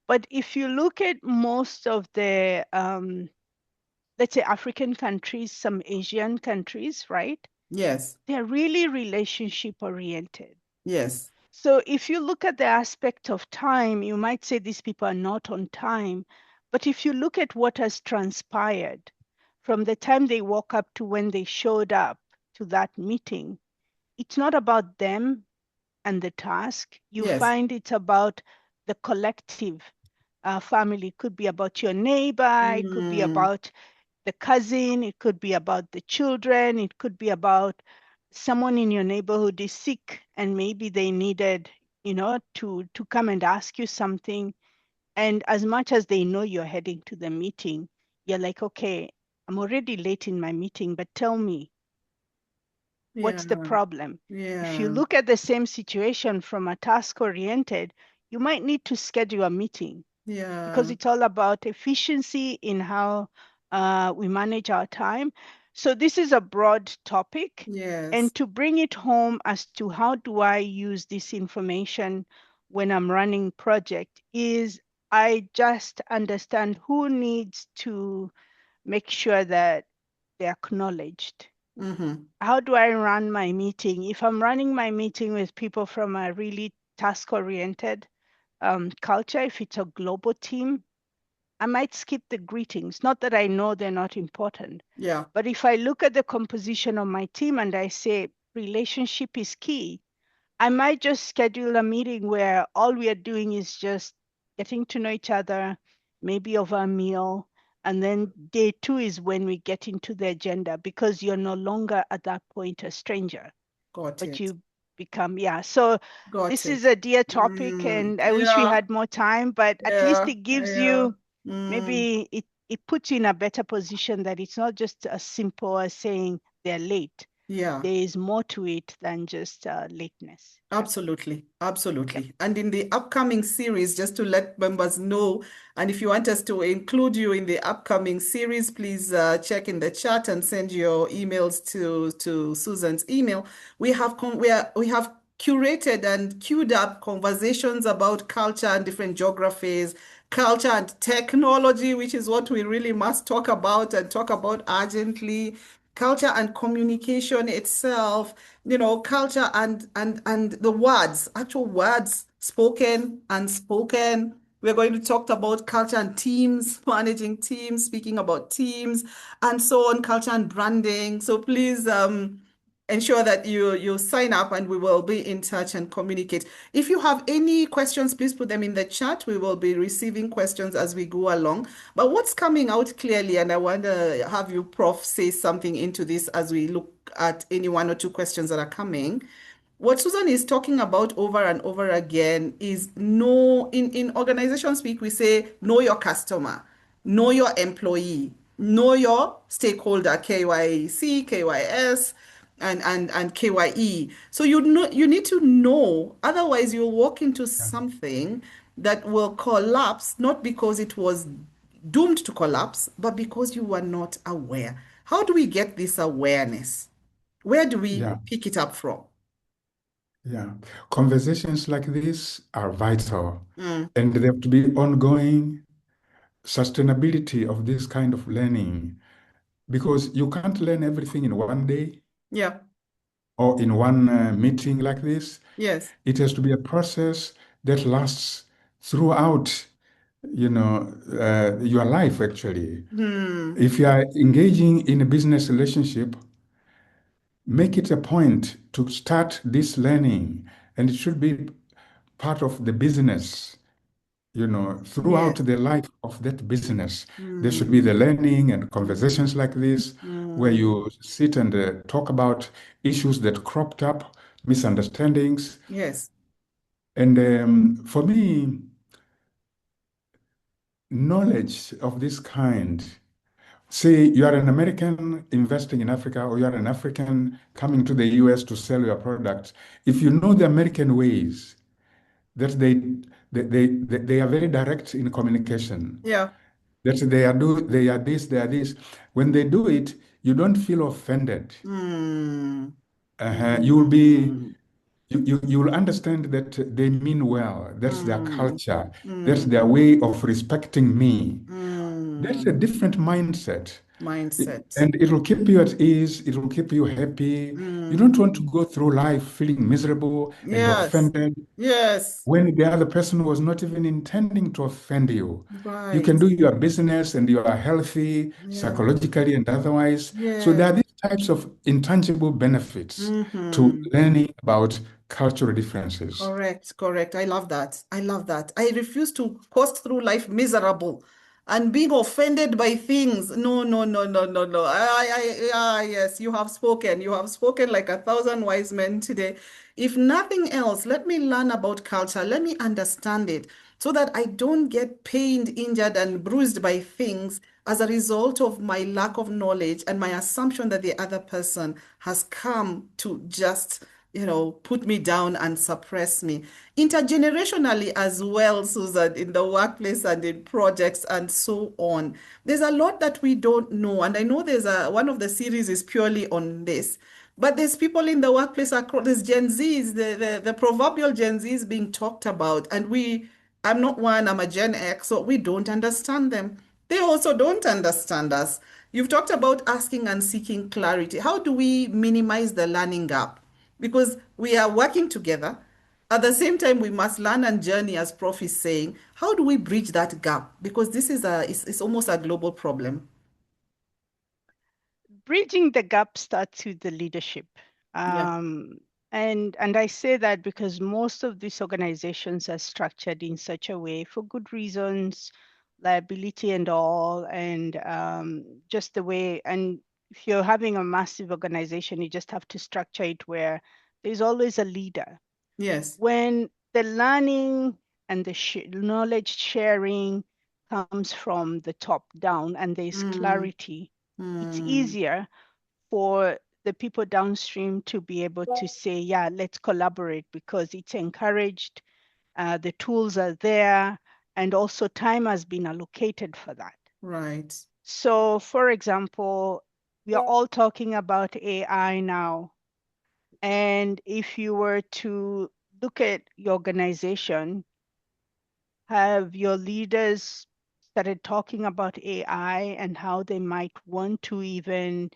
But if you look at most of the, let's say, African countries, some Asian countries, right? Yes. They're really relationship-oriented. Yes. So if you look at the aspect of time, you might say these people are not on time. But if you look at what has transpired from the time they woke up to when they showed up to that meeting, it's not about them and the task. You find it's about the collective family. It could be about your neighbor. It could be about the cousin, it could be about the children, it could be about someone in your neighborhood is sick and maybe they needed, to come and ask you something. And as much as they know you're heading to the meeting, you're like, okay, I'm already late in my meeting, but tell me, what's the Yeah. problem? If you Yeah. look at the same situation from a task-oriented, you might need to schedule a meeting because Yeah. it's all about efficiency in how we manage our time. So this is a broad topic. Yes. And to bring it home as to how do I use this information when I'm running project is I just understand who needs to make sure that they're acknowledged. Mm-hmm. How do I run my meeting? If I'm running my meeting with people from a really task-oriented culture, if it's a global team, I might skip the greetings. Not that I know they're not important, Yeah. but if I look at the composition of my team and I say relationship is key, I might just schedule a meeting where all we are doing is just getting to know each other, maybe over a meal. And then day two is when we get into the agenda because you're no longer at that point a stranger, Got but it. you become, yeah. So Got this is it. a dear topic and I wish we Yeah. had more time, but at least Yeah. it gives Yeah. you, maybe it puts you in a better position that it's not just as simple as saying they're late. Yeah. There is more to it than just lateness. Absolutely. Yep. Absolutely. And in the upcoming series, just to let members know, and if you want us to include you in the upcoming series, please check in the chat and send your emails to Susan's email. We have we have curated and queued up conversations about culture and different geographies, culture and technology, which is what we really must talk about and talk about urgently. Culture and communication itself, culture and the words, actual words, spoken, unspoken. We're going to talk about culture and teams, managing teams, speaking about teams, and so on, culture and branding. So please ensure that you sign up and we will be in touch and communicate. If you have any questions, please put them in the chat. We will be receiving questions as we go along. But what's coming out clearly, and I want to have you, Prof, say something into this as we look at any one or two questions that are coming. What Susan is talking about over and over again is in organization speak, we say know your customer, know your employee, know your stakeholder, KYC, KYS, and KYE. So you need to know, otherwise you'll walk into Yeah. something that will collapse, not because it was doomed to collapse, but because you were not aware. How do we get this awareness? Where do we Yeah. pick it up from? Yeah. Conversations like this are vital, Mm, and they have to be ongoing. Sustainability of this kind of learning, because you can't learn everything in one day yeah. or in one meeting like this. Yes. It has to be a process that lasts throughout, your life, actually. Hmm. If you are engaging in a business relationship, make it a point to start this learning, and it should be part of the business. Throughout Yes. the life of that business, there should be Hmm. the learning and conversations like this, where Hmm. you sit and talk about issues that cropped up, misunderstandings. Yes. And for me, knowledge of this kind, say you are an American investing in Africa, or you are an African coming to the US to sell your product. If you know the American ways, that they are very direct in communication. Yeah. That they are this, they are this. When they do it, you don't feel offended. Hmm. You will be Hmm. you will understand that they mean well. That's their Hmm. culture. That's Hmm. their way of respecting me. That's a Hmm. different mindset. Mindset. And it will keep you at ease. It will keep you happy. You don't want to Hmm. go through life feeling miserable and Yes. offended Yes. when the other person was not even intending to offend you. You can Right. do your business and you are healthy Yeah. psychologically and otherwise. So Yeah. there are these types of intangible benefits to Mm-hmm. learning about cultural differences. Correct. Correct. I love that. I love that. I refuse to coast through life miserable. and being offended by things. No, no, no, no, no, no. Yes, you have spoken. You have spoken like 1,000 wise men today. If nothing else, let me learn about culture. Let me understand it so that I don't get pained, injured, and bruised by things as a result of my lack of knowledge and my assumption that the other person has come to just put me down and suppress me. Intergenerationally as well, Susan, in the workplace and in projects and so on. There's a lot that we don't know. And I know one of the series is purely on this. But there's people in the workplace across, there's Gen Zs, the proverbial Gen Zs being talked about. And I'm not one, I'm a Gen X, so we don't understand them. They also don't understand us. You've talked about asking and seeking clarity. How do we minimize the learning gap? Because we are working together. At the same time, we must learn and journey, as Prof is saying. How do we bridge that gap? Because this is it's almost a global problem. Bridging the gap starts with the leadership. Yeah. And I say that because most of these organizations are structured in such a way for good reasons, liability and all, and just the way. And if you're having a massive organization, you just have to structure it where there's always a leader. Yes. When the learning and the knowledge sharing comes from the top down and there's clarity, it's easier for the people downstream to be able to say, yeah, let's collaborate because it's encouraged, the tools are there, and also time has been allocated for that. Right. So, for example, we are all talking about AI now. And if you were to look at your organization, have your leaders started talking about AI and how they might want to even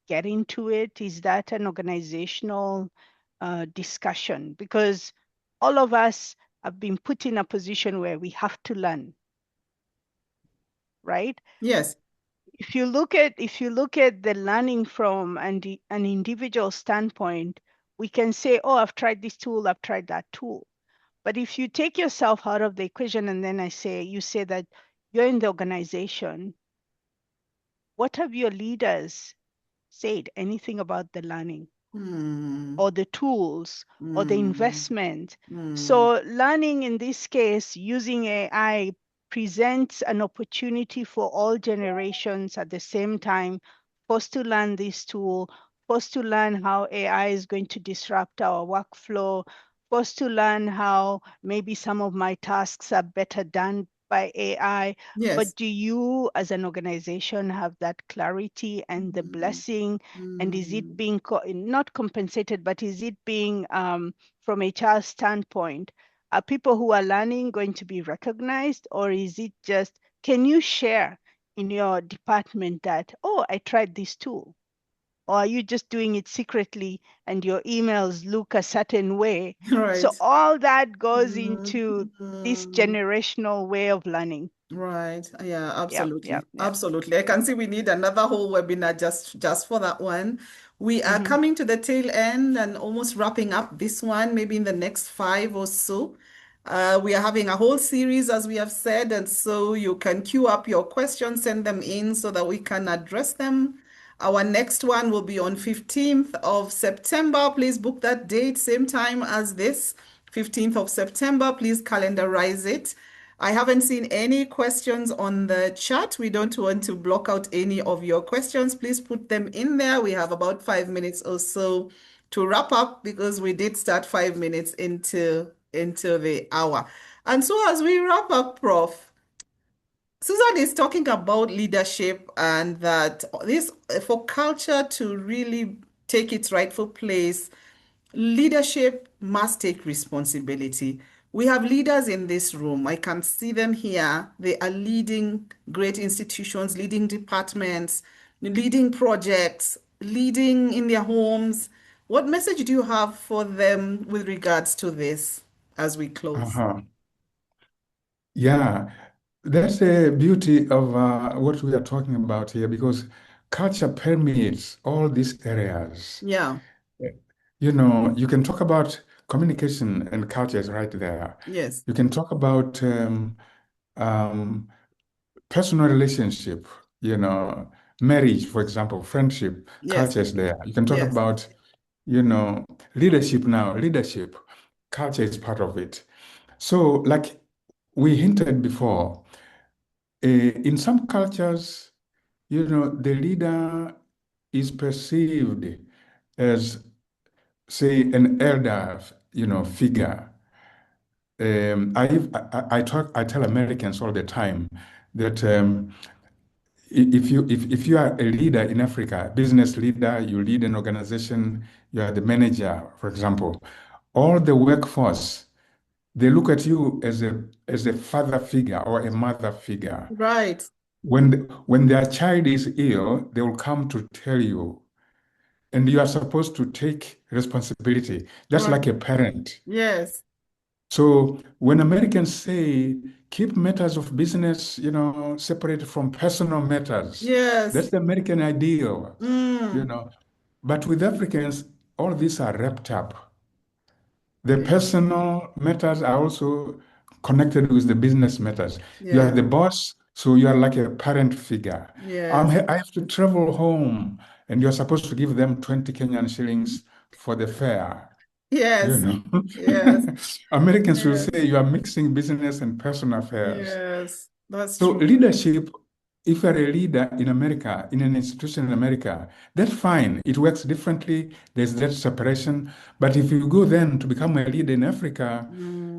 get into it? Is that an organizational discussion? Because all of us have been put in a position where we have to learn, right? Yes. If you look at the learning from an individual standpoint, we can say, oh, I've tried this tool, I've tried that tool. But if you take yourself out of the equation and then you say that you're in the organization, what have your leaders said anything about the learning or the tools or the investment? So learning in this case, using AI presents an opportunity for all generations at the same time, first to learn this tool, first to learn how AI is going to disrupt our workflow, first to learn how maybe some of my tasks are better done by AI. Yes. But do you as an organization have that clarity and the blessing? And is it being not compensated, but is it being, from HR standpoint, are people who are learning going to be recognized, or is it just, can you share in your department that, oh, I tried this tool? Or are you just doing it secretly and your emails look a certain way? Right. So all that goes into this generational way of learning. Right. Yeah, absolutely. Yep. Absolutely. I can see we need another whole webinar just for that one. We are coming to the tail end and almost wrapping up this one, maybe in the next 5 or so. We are having a whole series, as we have said, and so you can queue up your questions, send them in so that we can address them. Our next one will be on 15th of September. Please book that date, same time as this, 15th of September. Please calendarize it. I haven't seen any questions on the chat. We don't want to block out any of your questions. Please put them in there. We have about 5 minutes or so to wrap up because we did start 5 minutes into the hour. And so as we wrap up, Prof, Susan is talking about leadership and that this for culture to really take its rightful place, leadership must take responsibility. We have leaders in this room. I can see them here. They are leading great institutions, leading departments, leading projects, leading in their homes. What message do you have for them with regards to this as we close? Yeah, that's the beauty of what we are talking about here because culture permeates all these areas. Yeah. You can talk about communication and culture is right there. Yes. You can talk about personal relationship, marriage, for example, friendship, Yes. culture is there. You can talk Yes. about, leadership now. Leadership, culture is part of it. So, like we hinted before, in some cultures, the leader is perceived as, say, an elder, figure. I tell Americans all the time that if you are a leader in Africa, business leader, you lead an organization, you are the manager, for example, all the workforce, they look at you as a father figure or a mother figure. Right. When their child is ill, they will come to tell you, and you are supposed to take responsibility. That's Right. like a parent. Yes. So when Americans say keep matters of business, separate from personal matters, Yes. that's the American ideal, you Mm. know. But with Africans, all these are wrapped up. The Yeah. personal matters are also connected with the business matters. You are Yeah. the boss, so you are like a parent figure. Yes. I have to travel home, and you're supposed to give them 20 Kenyan shillings for the fare. You Yes. know, Yes. Americans will Yes. say you are mixing business and personal affairs. Yes. That's So true. leadership, if you're a leader in America, in an institution in America, that's fine. It works differently. There's that separation. But if you go then to become a leader in Africa,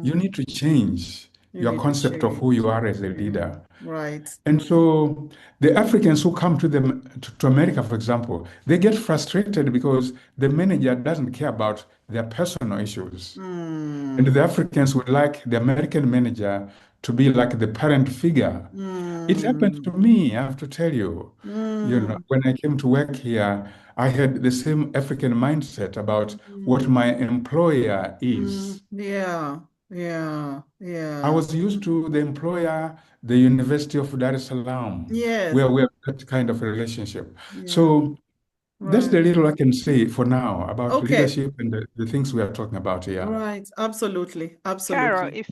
you Mm. need to change You your need to concept of who change. you are as a Yeah. leader. Right. And so the Africans who come to America, for example, they get frustrated because the manager doesn't care about their personal issues. And Mm. the Africans would like the American manager to be like the parent figure. It happened to Mm. me, I have to tell you. Mm. When I came to work here, I had the same African mindset about what Mm. my employer Mm. is. Yeah. Yeah. I Yeah. was used to the employer, the University of Dar es Salaam, Yes. where we have that kind of a relationship. Yeah. So that's the Right. little I can say for now about Okay. leadership and the things we are talking about here. Right. Absolutely. Carol, Absolutely. if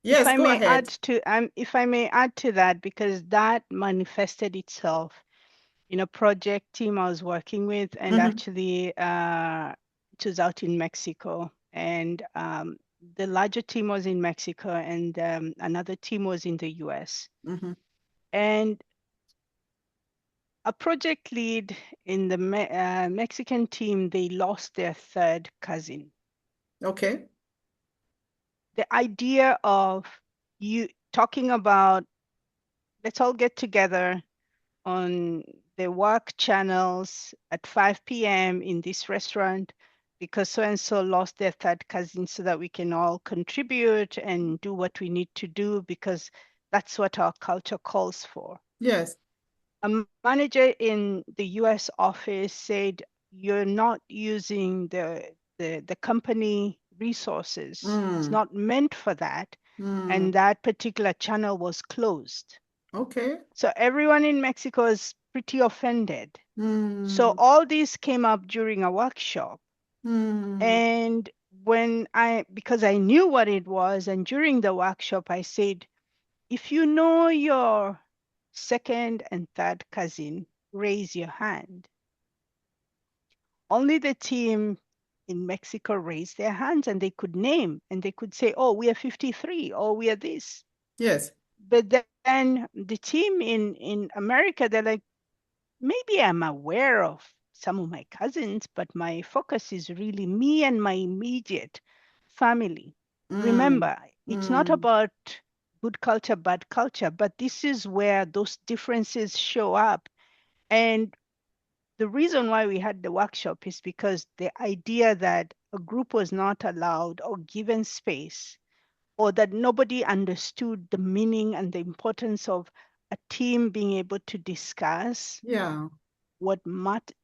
Yes, I go may add ahead. to if I may add to that, because that manifested itself in a project team I was working with, and Mm-hmm. actually it was out in Mexico, and the larger team was in Mexico, and another team was in the US. Mm-hmm. And a project lead in the Mexican team, they lost their third cousin. Okay. The idea of you talking about, let's all get together on the work channels at 5 p.m. in this restaurant because so-and-so lost their third cousin, so that we can all contribute and do what we need to do because that's what our culture calls for. Yes. A manager in the US office said, you're not using the company resources. It's Mm. not meant for that. Mm. And that particular channel was closed. Okay. So everyone in Mexico is pretty offended. So Mm. all these came up during a workshop. Mm. And because I knew what it was, and during the workshop, I said, if you know your second and third cousin, raise your hand. Only the team in Mexico raised their hands, and they could name, and they could say, oh, we are 53, or we are this. Yes. But then the team in America, they're like, maybe I'm aware of some of my cousins, but my focus is really me and my immediate family. Mm. Remember, it's not Mm. about good culture, bad culture, but this is where those differences show up. And the reason why we had the workshop is because the idea that a group was not allowed or given space, or that nobody understood the meaning and the importance of a team being able to discuss Yeah.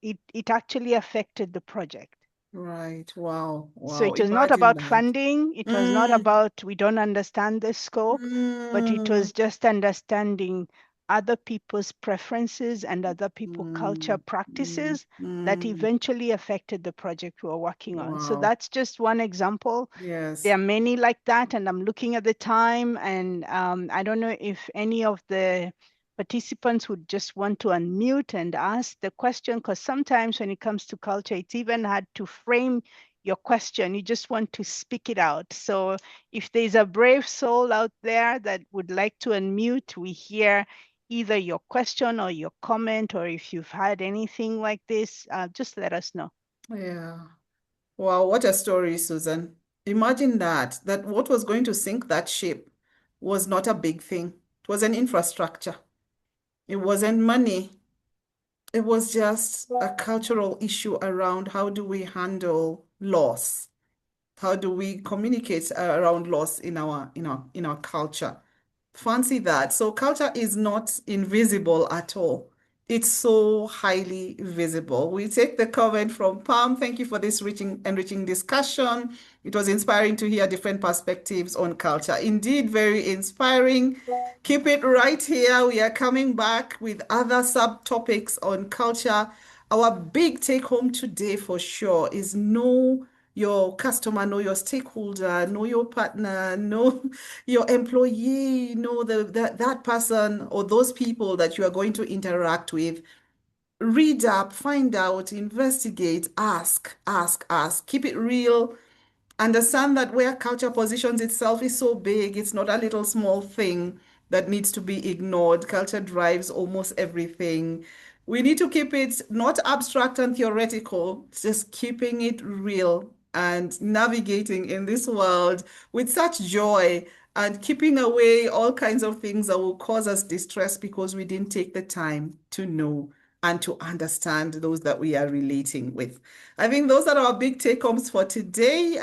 it actually affected the project. Right. Wow. So Wow. it was not Imagine about that. funding. It was not Mm. about we don't understand the scope, but it Mm. was just understanding other people's preferences and other people's culture Mm. Mm. practices that Mm. eventually affected the project we were working on. So Wow. that's just one example. There Yes. are many like that, and I'm looking at the time, and I don't know if any of the participants would just want to unmute and ask the question, because sometimes when it comes to culture, it's even hard to frame your question. You just want to speak it out. So if there's a brave soul out there that would like to unmute, we hear either your question or your comment, or if you've had anything like this, just let us know. Yeah. Wow, what a story, Susan. Imagine that what was going to sink that ship was not a big thing. It was an infrastructure. It wasn't money. It was just a cultural issue around how do we handle loss? How do we communicate around loss in our culture? Fancy that. So culture is not invisible at all. It's so highly visible. We take the comment from Pam. Thank you for this enriching discussion. It was inspiring to hear different perspectives on culture. Indeed, very inspiring. Keep it right here. We are coming back with other subtopics on culture. Our big take home today for sure is know your customer, know your stakeholder, know your partner, know your employee, know that person or those people that you are going to interact with. Read up, find out, investigate, ask. Keep it real. Understand that where culture positions itself is so big, it's not a little small thing that needs to be ignored. Culture drives almost everything. We need to keep it not abstract and theoretical, just keeping it real and navigating in this world with such joy and keeping away all kinds of things that will cause us distress because we didn't take the time to know and to understand those that we are relating with. I think those are our big take-homes for today.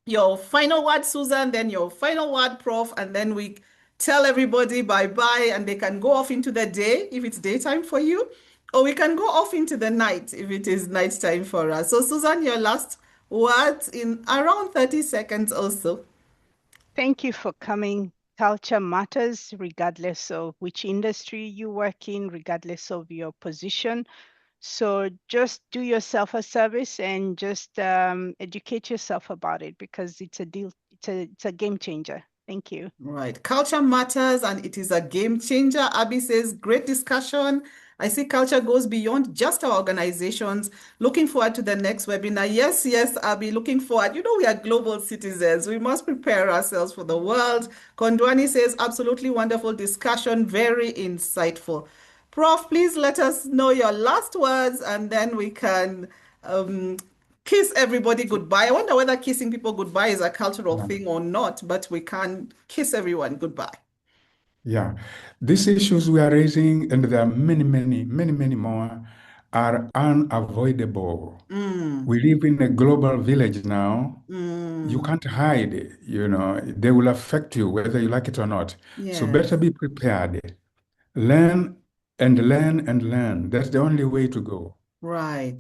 Your final word, Susan, then your final word, Prof, and then we tell everybody bye-bye and they can go off into the day if it's daytime for you, or we can go off into the night if it is nighttime for us. So Susan, your last words in around 30 seconds or so. Thank you for coming. Culture matters regardless of which industry you work in, regardless of your position. So just do yourself a service and just educate yourself about it, because it's a game changer. Thank you. Right. Culture matters and it is a game changer. Abby says, great discussion. I see culture goes beyond just our organizations. Looking forward to the next webinar. Yes, Abby, looking forward. You know, we are global citizens. We must prepare ourselves for the world. Kondwani says, absolutely wonderful discussion. Very insightful. Prof, please let us know your last words and then we can kiss everybody goodbye. I wonder whether kissing people goodbye is a cultural thing or not, but we can kiss everyone goodbye. Yeah, these issues we are raising, and there are many more, are unavoidable. We live in a global village now. You can't hide, they will affect you whether you like it or not. So better be prepared. Learn and learn and learn. That's the only way to go. Right.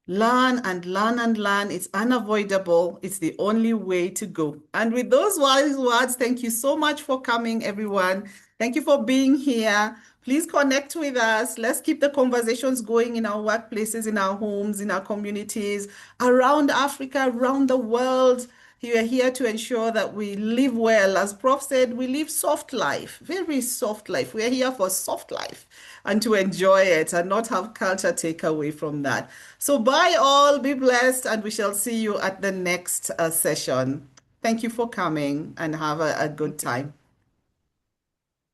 Learn and learn and learn. It's unavoidable. It's the only way to go. And with those wise words, thank you so much for coming, everyone. Thank you for being here. Please connect with us. Let's keep the conversations going in our workplaces, in our homes, in our communities, around Africa, around the world. We are here to ensure that we live well. As Prof said, we live soft life, very soft life. We are here for soft life and to enjoy it and not have culture take away from that. So bye all, be blessed, and we shall see you at the next session. Thank you for coming and have a good time.